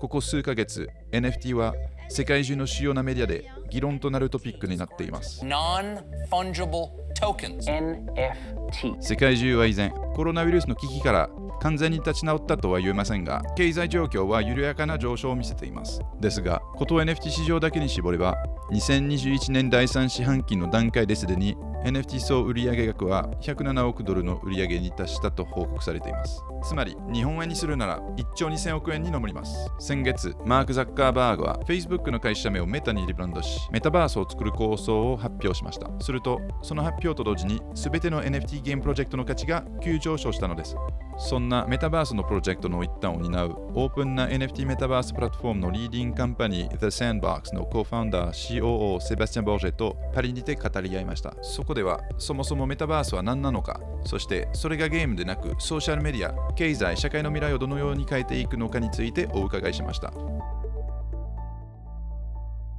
ここ数ヶ月 NFT は世界中の主要なメディアで議論となるトピックになっています。 Non-fungible tokens NFT 世界中は依然コロナウイルスの危機から完全に立ち直ったとは言えませんが、経済状況は緩やかな上昇を見せています。ですが、こと NFT 市場だけに絞れば、2021年第3四半期の段階ですでに NFT 総売上額は107億ドルの売上に達したと報告されています。つまり、日本円にするなら1兆2000億円に上ります。先月、マーク・ザッカーバーグは Facebook の会社名をメタにリブランドし、メタバースを作る構想を発表しました。すると、その発表と同時に、すべての NFT ゲームプロジェクトの価値が急上昇したのです。そんなメタバースのプロジェクトの一端を担うオープンな NFT メタバースプラットフォームのリーディングカンパニー The Sandbox のコーファウンダー COO セバスチャン・ボージェとパリにて語り合いました。そこではそもそもメタバースは何なのか、そしてそれがゲームでなくソーシャルメディア、経済、社会の未来をどのように変えていくのかについてお伺いしました。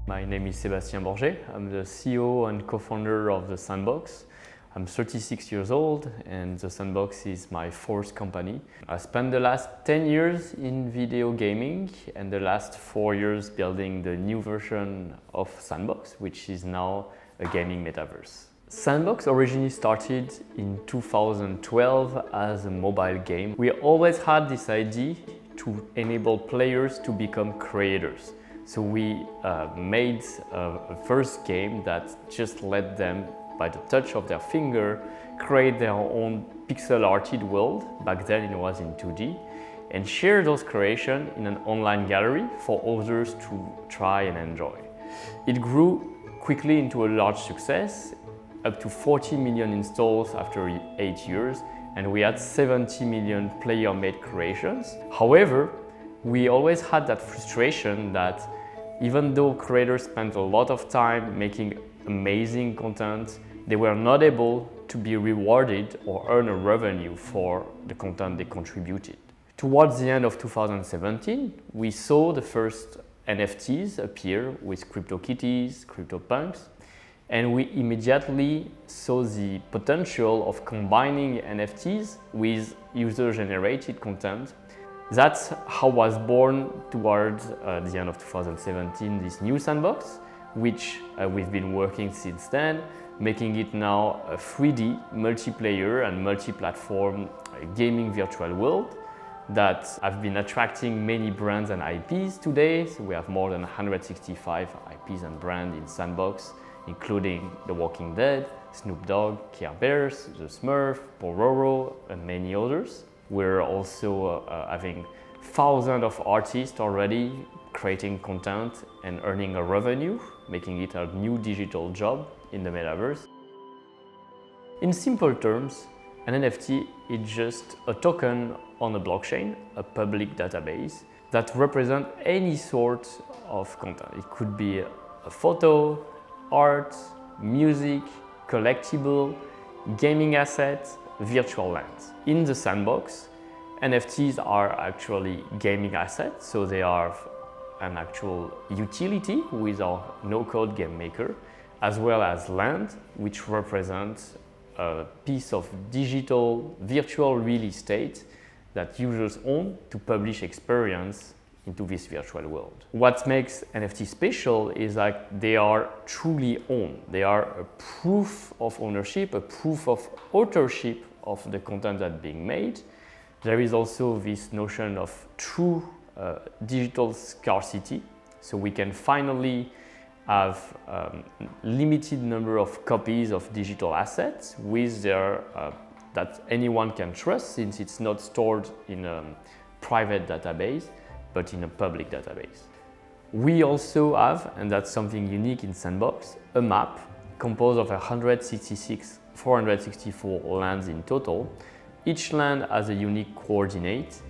My name is Sebastien Borget. I'm the CEO and co-founder of The Sandbox. I'm 36 years old and The Sandbox is my fourth company. I spent the last 10 years in video gaming and the last 4 years building the new version of Sandbox, which is now a gaming metaverse. Sandbox originally started in 2012 as a mobile game. We always had this idea to enable players to become creators. So we made a first game that just let them, by the touch of their finger, create their own pixel arted world. Back then it was in 2D, and share those creations in an online gallery for others to try and enjoy. It grew quickly into a large success, up to 40 million installs after 8 years, and we had 70 million player-made creations. However, we always had that frustration that even though creators spent a lot of time making amazing content, they were not able to be rewarded or earn a revenue for the content they contributed. Towards the end of 2017, we saw the first NFTs appear with CryptoKitties, CryptoPunks, and we immediately saw the potential of combining NFTs with user-generated content. That's how was born towards the end of 2017 this new Sandbox, which we've been working since then, making it now a 3D multiplayer and multi-platform gaming virtual world that have been attracting many brands and IPs today. So we have more than 165 IPs and brands in Sandbox, including The Walking Dead, Snoop Dogg, Care Bears, The Smurf, Pororo, and many others. We're also having thousands of artists already creating content and earning a revenue, making it a new digital job in the metaverse. In simple terms, an NFT is just a token on a blockchain, a public database, that represents any sort of content. It could be a photo, art, music, collectible, gaming assets, virtual lands. In the Sandbox, NFTs are actually gaming assets, so they are an actual utility with our no-code game maker, as well as land, which represents a piece of digital virtual real estate that users own to publish experience into this virtual world. What makes NFT special is that they are truly owned. They are a proof of ownership, a proof of authorship of the content that's being made. There is also this notion of true digital scarcity. So we can finally have limited number of copies of digital assets with their that anyone can trust, since it's not stored in a private database, but in a public database. We also have, and that's something unique in Sandbox, a map composed of 464 lands in total. Each land has a unique coordinate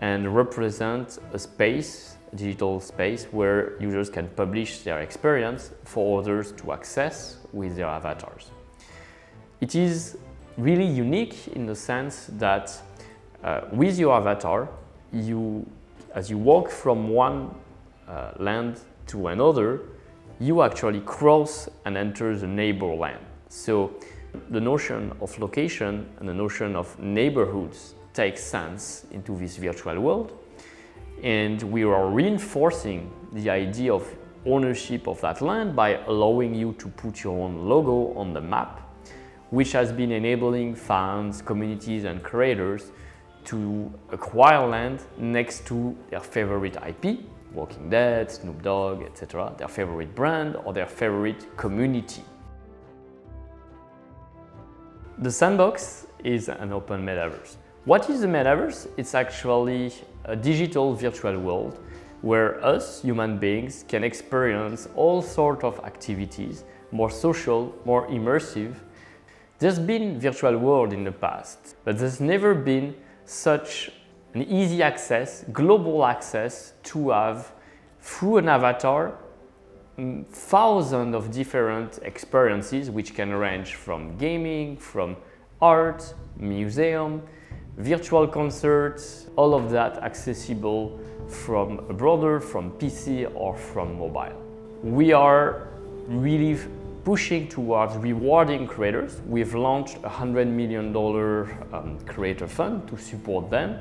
and represents a space, a digital space, where users can publish their experience for others to access with their avatars. It is really unique in the sense that with your avatar, as you walk from one land to another, you actually cross and enter the neighbor land. So the notion of location and the notion of neighborhoods takes sense into this virtual world. And we are reinforcing the idea of ownership of that land by allowing you to put your own logo on the map, which has been enabling fans, communities, and creators to acquire land next to their favorite IP, Walking Dead, Snoop Dogg, etc., their favorite brand or their favorite community. The Sandbox is an open metaverse. What is the metaverse? It's actually a digital virtual world where us, human beings, can experience all sorts of activities, more social, more immersive. There's been virtual world in the past, but there's never been such an easy access, global access to have, through an avatar, thousands of different experiences which can range from gaming, from art, museum, virtual concerts, all of that accessible from abroad, from PC or from mobile. We are really pushing towards rewarding creators. We've launched a $100 million creator fund to support them,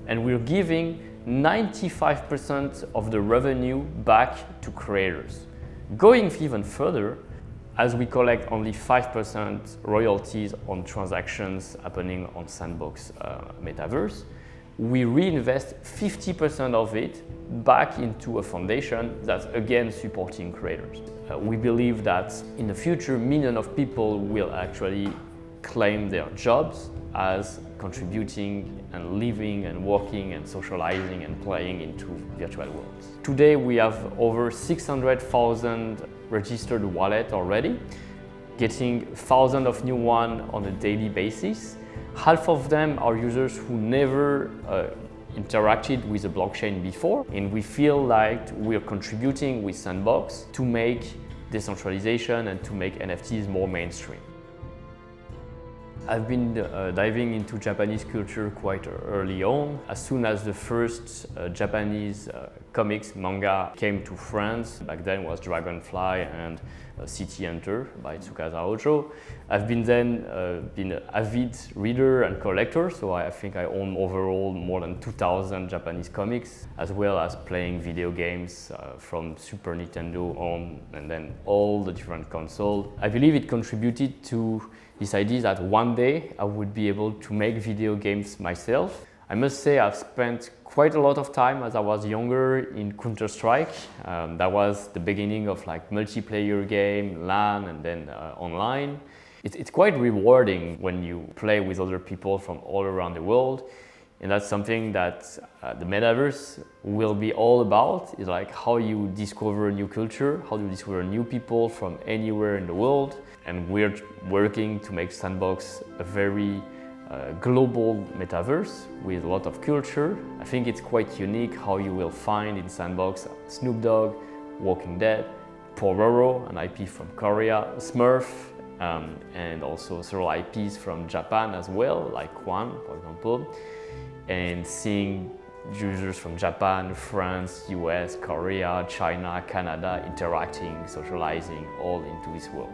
and we're giving 95% of the revenue back to creators. Going even further, as we collect only 5% royalties on transactions happening on Sandbox Metaverse, we reinvest 50% of it back into a foundation that's again supporting creators. We believe that in the future, millions of people will actually claim their jobs as contributing and living and working and socializing and playing into virtual worlds. Today we have over 600,000 registered wallets already, getting thousands of new ones on a daily basis. Half of them are users who never interacted with the blockchain before, and we feel like we're contributing with Sandbox to make decentralization and to make NFTs more mainstream. I've been diving into Japanese culture quite early on. As soon as the first Japanese comics, manga came to France, back then was Dragonfly and City Hunter by Tsukasa Ojo. I've been an avid reader and collector, so I think I own overall more than 2,000 Japanese comics, as well as playing video games from Super Nintendo on and then all the different consoles. I believe it contributed to this idea that one day I would be able to make video games myself. I must say I've spent quite a lot of time as I was younger in Counter-Strike. That was the beginning of like multiplayer game, LAN, and then online. It's quite rewarding when you play with other people from all around the world. And that's something that the metaverse will be all about, is like how you discover new culture, how you discover new people from anywhere in the world. And we're working to make Sandbox a very global metaverse with a lot of culture. I think it's quite unique how you will find in Sandbox Snoop Dogg, Walking Dead, Pororo, an IP from Korea, Smurf, and also several IPs from Japan as well, like Kwan, for example. And seeing users from Japan, France, US, Korea, China, Canada interacting, socializing all into this world.